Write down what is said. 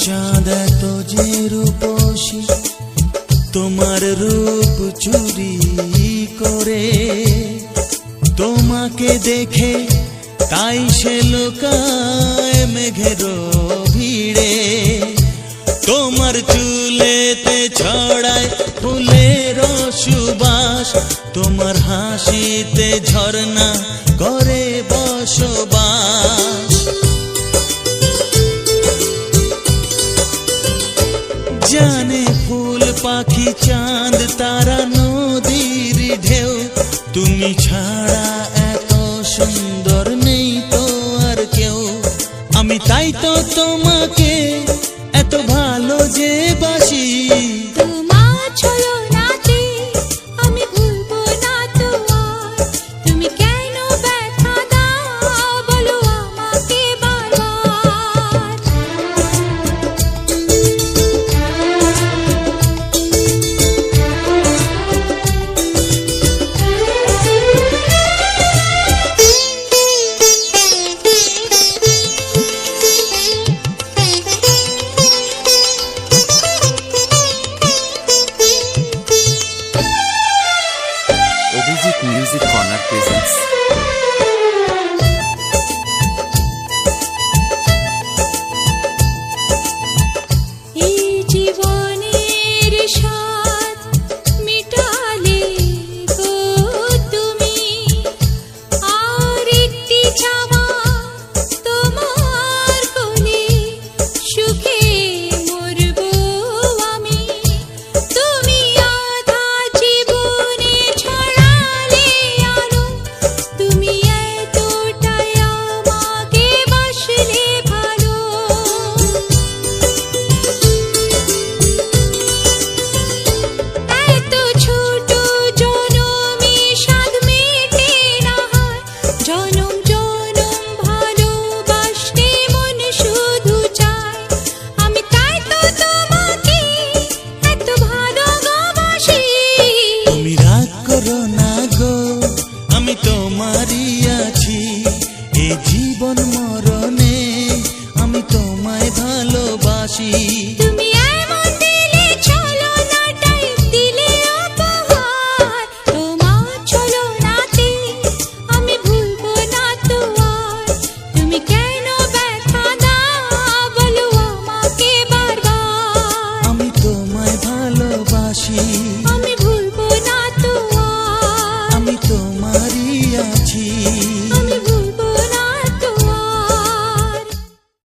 চাঁদ এত যে রূপসী, তোমার রূপ চুরি করে, তোমাকে দেখে তাই সে লোকায় মেঘের ভিড়ে। তোমার চুলেতে ছড়ায় ফুলের সুবাস, তোমার হাসিতে ঝর্ণা করে বসবাস। জানে ফুল পাখি চাঁদ তারা নদীর ঢেউ, তুমি ছাড়া এত সুন্দর নেই তো আর কেউ। আমি তাই তো তোমাকে এত ভালো যে বাসি। তোমার ছলনাতে আমি ভুলবো না তো আর, তুমি কেন ব্যথা দাও বলো আমাকে বারবার। Abhijit music corner presents. এই জীবনের স্বাদ মিটালে গো তুমি, আর একটি চাওয়া তোমার কোলে, সুখে মরবো আমি। তুমি আধা জীবনে ছড়ালে আলো, তুমি এতটাই আমাকে বাসলে ভালো। এত ছোট জনমে স্বাদ মেটে না হয়, জনম জনম ভালোবাসতে মন শুধু চায়। আমি তাই তো তোমাকে এত ভালোবাসি। তুমি রাগ করো না গো, আমি তোমারই আছি। এ জীবন মরণে আমি তোমায় ভালোবাসি।